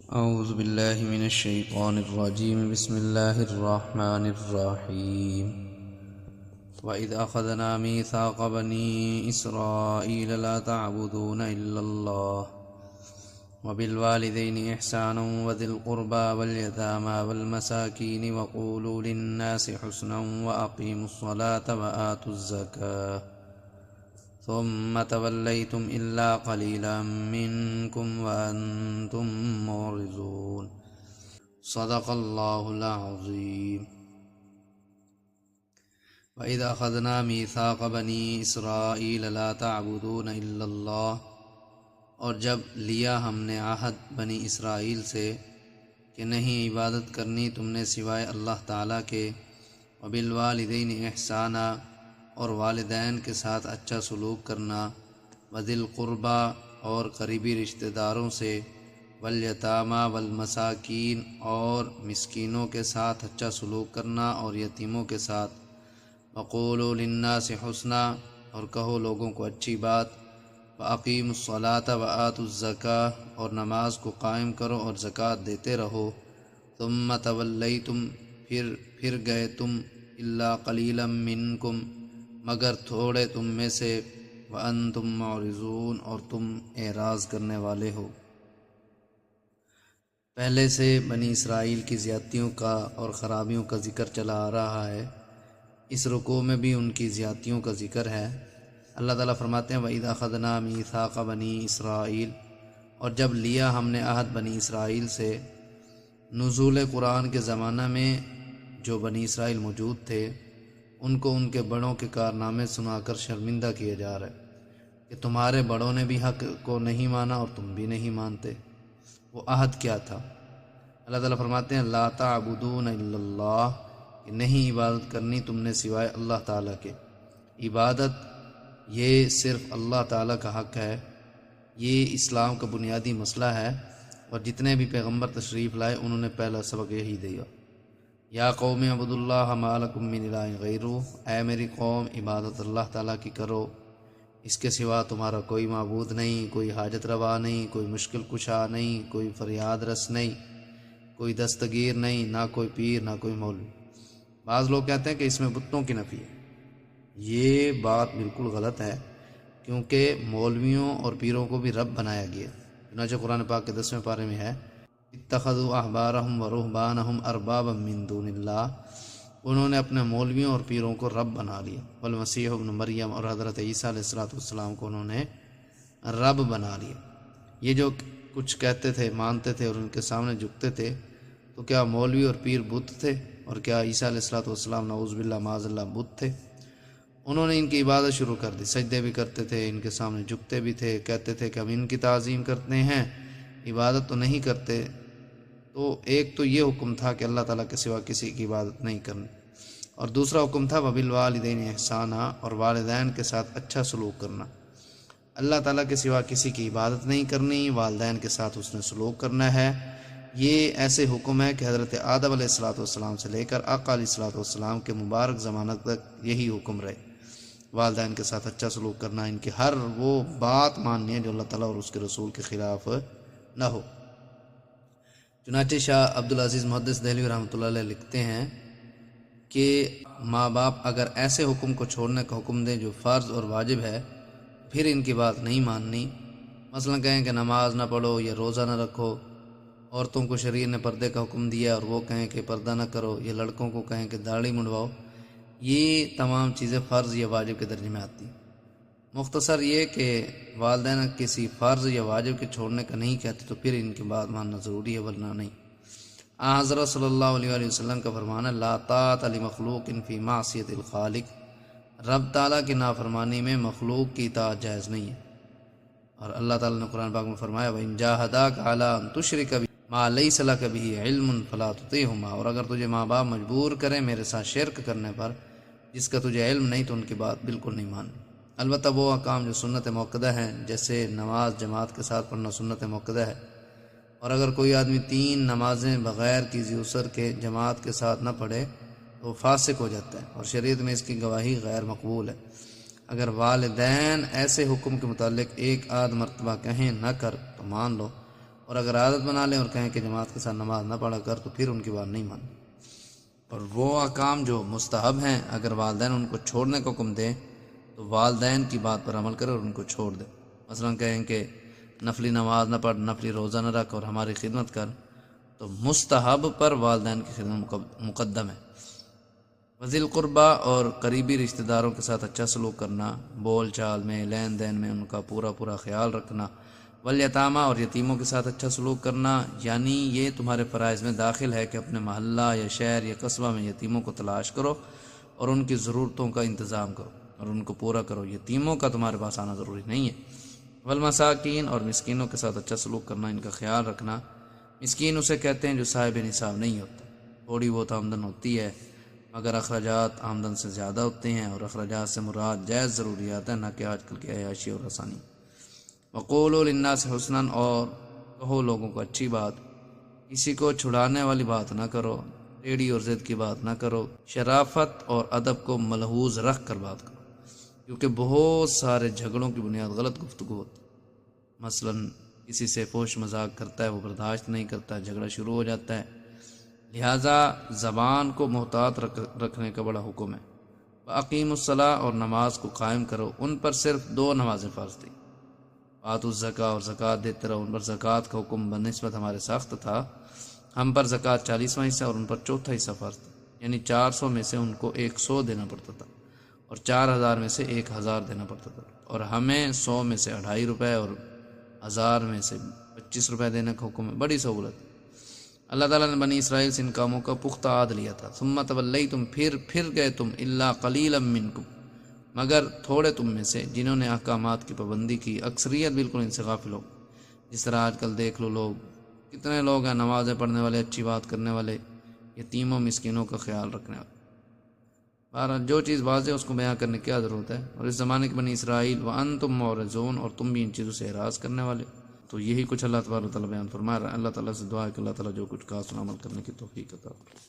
أعوذ بالله من الشيطان الرجيم بسم الله الرحمن الرحيم وإذ أخذنا ميثاق بني إسرائيل لا تعبدون إلا الله وبالوالدين إحسانا وذي القربى واليتامى والمساكين وقولوا للناس حسنا وأقيموا الصلاة وآتوا الزكاة ثم تولیتم الا قلیلا منکم وانتم معرضون صدق اللہ العظیم۔ وَإِذْ أَخَذْنَا مِيثَاقَ بَنِي إِسْرَائِيلَ لَا تَعْبُدُونَ إِلَّا اللَّهَ، اور جب لیا ہم نے عہد بنی اسرائیل سے کہ نہیں عبادت کرنی تم نے سوائے اللہ تعالیٰ کے، وَبِالْوَالِدَيْنِ إِحْسَانًا، اور والدین کے ساتھ اچھا سلوک کرنا، وذی القربیٰ اور قریبی رشتہ داروں سے، والیتامیٰ والمساکین اور مسکینوں کے ساتھ اچھا سلوک کرنا اور یتیموں کے ساتھ، وقولوا للناس حسنا، اور کہو لوگوں کو اچھی بات، واقیموا الصلاۃ وآتوا الزکاۃ، اور نماز کو قائم کرو اور زکوٰۃ دیتے رہو، ثم تولیتم، پھر گئے تم، الا قلیلا منکم، مگر تھوڑے تم میں سے، وانتم معرضون، اور تم اعراض کرنے والے ہو۔ پہلے سے بنی اسرائیل کی زیادتیوں کا اور خرابیوں کا ذکر چلا آ رہا ہے، اس رکوع میں بھی ان کی زیادتیوں کا ذکر ہے۔ اللہ تعالیٰ فرماتے ہیں وَإِذْ أَخَذْنَا مِيثَاقَ بَنِي إِسْرَائِيلَ، اور جب لیا ہم نے عہد بنی اسرائیل سے۔ نزول قرآن کے زمانہ میں جو بنی اسرائیل موجود تھے ان کو ان کے بڑوں کے کارنامے سنا کر شرمندہ کیے جا رہے کہ تمہارے بڑوں نے بھی حق کو نہیں مانا اور تم بھی نہیں مانتے۔ وہ عہد کیا تھا؟ اللہ تعالیٰ فرماتے ہیں لا تعبدون الا اللہ، کہ نہیں عبادت کرنی تم نے سوائے اللہ تعالیٰ کے۔ عبادت یہ صرف اللہ تعالیٰ کا حق ہے، یہ اسلام کا بنیادی مسئلہ ہے، اور جتنے بھی پیغمبر تشریف لائے انہوں نے پہلا سبق یہی دیا، یا قوم اعبدوا اللہ ما لکم من الہ غیرہ، اے میری قوم عبادت اللہ تعالیٰ کی کرو، اس کے سوا تمہارا کوئی معبود نہیں، کوئی حاجت روا نہیں، کوئی مشکل کشا نہیں، کوئی فریاد رس نہیں، کوئی دستگیر نہیں، نہ کوئی پیر نہ کوئی مولوی۔ بعض لوگ کہتے ہیں کہ اس میں بتوں کی نفی ہے، یہ بات بالکل غلط ہے، کیونکہ مولویوں اور پیروں کو بھی رب بنایا گیا۔ چنانچہ قرآن پاک کے 10ویں پارے میں ہے اتخذوا احبارهم ورهبانهم اربابا من دون اللہ، انہوں نے اپنے مولویوں اور پیروں کو رب بنا لیا، والمسیح ابن مریم، اور حضرت عیسیٰ علیہ السلام کو انہوں نے رب بنا لیا۔ یہ جو کچھ کہتے تھے، مانتے تھے اور ان کے سامنے جھکتے تھے، تو کیا مولوی اور پیر بت تھے؟ اور کیا عیسیٰ علیہ السلام نعوذ باللہ معاذ اللہ بت تھے؟ انہوں نے ان کی عبادت شروع کر دی، سجدے بھی کرتے تھے، ان کے سامنے جھکتے بھی تھے، کہتے تھے کہ ہم ان کی تعظیم کرتے ہیں، عبادت تو نہیں کرتے۔ تو ایک تو یہ حکم تھا کہ اللہ تعالیٰ کے سوا کسی کی عبادت نہیں کرنی، اور دوسرا حکم تھا وَبِالْوَالِدَيْنِ إِحْسَانًا، اور والدین کے ساتھ اچھا سلوک کرنا۔ اللہ تعالیٰ کے سوا کسی کی عبادت نہیں کرنی، والدین کے ساتھ اس نے سلوک کرنا ہے۔ یہ ایسے حکم ہے کہ حضرت آدم علیہ السلام سے لے کر آقا علیہ السلام کے مبارک زمانہ تک یہی حکم رہے، والدین کے ساتھ اچھا سلوک کرنا، ان کی ہر وہ بات ماننی ہے جو اللہ تعالیٰ اور اس کے رسول کے خلاف نہ ہو۔ چنانچہ شاہ عبدالعزیز محدث دہلوی رحمۃ اللہ علیہ لکھتے ہیں کہ ماں باپ اگر ایسے حکم کو چھوڑنے کا حکم دیں جو فرض اور واجب ہے، پھر ان کی بات نہیں ماننی۔ مثلا کہیں کہ نماز نہ پڑھو یا روزہ نہ رکھو، عورتوں کو شریعت نے پردے کا حکم دیا اور وہ کہیں کہ پردہ نہ کرو، یا لڑکوں کو کہیں کہ داڑھی منڈواؤ، یہ تمام چیزیں فرض یا واجب کے درجے میں آتی ہیں۔ مختصر یہ کہ والدین کسی فرض یا واجب کے چھوڑنے کا نہیں کہتے تو پھر ان کی بات ماننا ضروری ہے، ورنہ نہیں۔ حضرت صلی اللہ علیہ وآلہ وسلم کا فرمانا لا طاعۃ لمخلوق فی معصیۃ الخالق، رب تعالیٰ کی نافرمانی میں مخلوق کی اطاعت جائز نہیں ہے۔ اور اللہ تعالیٰ نے قرآن پاک میں فرمایا وَإِن جَاهَدَاكَ عَلَىٰ أَن تُشْرِكَ بِي مَا لَيْسَ لَكَ بِهِ عِلْمٌ فَلَا تُطِعْهُمَا، اور اگر تجھے ماں باپ مجبور کریں میرے ساتھ شرک کرنے پر جس کا تجھے علم نہیں، تو ان کی بات بالکل نہیں ماننی۔ البتہ وہ احکام جو سنت موقدہ ہیں، جیسے نماز جماعت کے ساتھ پڑھنا سنت موقدہ ہے، اور اگر کوئی آدمی 3 نمازیں بغیر کسی عذر کے جماعت کے ساتھ نہ پڑھے تو وہ فاسق ہو جاتا ہے، اور شریعت میں اس کی گواہی غیر مقبول ہے۔ اگر والدین ایسے حکم کے متعلق ایک آدھ مرتبہ کہیں نہ کر تو مان لو، اور اگر عادت بنا لیں اور کہیں کہ جماعت کے ساتھ نماز نہ پڑھا کر تو پھر ان کی بات نہیں مانیں۔ اور وہ احکام جو مستحب ہیں اگر والدین ان کو چھوڑنے کا حکم دیں تو والدین کی بات پر عمل کرے اور ان کو چھوڑ دے۔ مثلا کہیں کہ نفلی نماز نہ پڑھ، نفلی روزہ نہ رکھ اور ہماری خدمت کر، تو مستحب پر والدین کی خدمت مقدم ہے۔ وذی القربہ اور قریبی رشتہ داروں کے ساتھ اچھا سلوک کرنا، بول چال میں، لین دین میں ان کا پورا خیال رکھنا۔ والیتامہ اور یتیموں کے ساتھ اچھا سلوک کرنا، یعنی یہ تمہارے فرائض میں داخل ہے کہ اپنے محلہ یا شہر یا قصبہ میں یتیموں کو تلاش کرو اور ان کی ضرورتوں کا انتظام کرو اور ان کو پورا کرو۔ یتیموں کا تمہارے پاس آنا ضروری نہیں ہے۔ والمساکین اور مسکینوں کے ساتھ اچھا سلوک کرنا، ان کا خیال رکھنا۔ مسکین اسے کہتے ہیں جو صاحب نصاب نہیں ہوتا، تھوڑی بہت آمدن ہوتی ہے مگر اخراجات آمدن سے زیادہ ہوتے ہیں، اور اخراجات سے مراد جائز ضروریات ہیں، نہ کہ آج کل کی عیاشی اور آسانی۔ وقولوا للناس حسنا، اور کہو لوگوں کو اچھی بات، کسی کو چھڑانے والی بات نہ کرو، ٹیڑھی اور ضد کی بات نہ کرو، شرافت اور ادب کو ملحوظ رکھ کر بات کرو، کیونکہ بہت سارے جھگڑوں کی بنیاد غلط گفتگو ہوتی ہے۔ مثلا کسی سے فحش مذاق کرتا ہے، وہ برداشت نہیں کرتا، جھگڑا شروع ہو جاتا ہے۔ لہٰذا زبان کو محتاط رکھنے کا بڑا حکم ہے۔ وَأَقِیمُوا الصَّلَاةَ، اور نماز کو قائم کرو۔ ان پر صرف 2 نمازیں فرض تھیں۔ وَآتُوا الزَّکَاۃَ، اور زکوٰۃ دیتے رہو۔ ان پر زکوٰۃ کا حکم بنسبت ہمارے سخت تھا، ہم پر زکوٰۃ 40واں حصہ اور ان پر 4تھا حصہ فرض تھا، یعنی 400 میں سے ان کو 100 دینا پڑتا تھا، اور 4000 میں سے 1000 دینا پڑتا تھا، اور ہمیں 100 میں سے 2.5 روپے اور 1000 میں سے 25 روپے دینے کا حکم ہے۔ بڑی سہولت۔ اللہ تعالیٰ نے بنی اسرائیل سے ان کاموں کا پختہ عہد لیا تھا۔ ثم تولیتم، پھر گئے تم، الا قلیلا منکم، مگر تھوڑے تم میں سے جنہوں نے احکامات کی پابندی کی، اکثریت بالکل ان سے غافل ہو۔ جس طرح آج کل دیکھ لو، لوگ کتنے لوگ ہیں نمازیں پڑھنے والے، اچھی بات کرنے والے، یتیموں مسکینوں کا خیال رکھنے والے۔ بہرحال جو چیز واضح ہے اس کو بیان کرنے کی کیا ضرورت ہے۔ اور اس زمانے کے بنی اسرائیل وانتم معرضون، اور تم بھی ان چیزوں سے اعراض کرنے والے۔ تو یہی کچھ اللہ تبارک و تعالیٰ بیان فرما رہا ہے۔ اللہ تعالیٰ سے دعا ہے کہ اللہ تعالیٰ جو کچھ کہا سنا عمل کرنے کی توفیق عطا فرمائے۔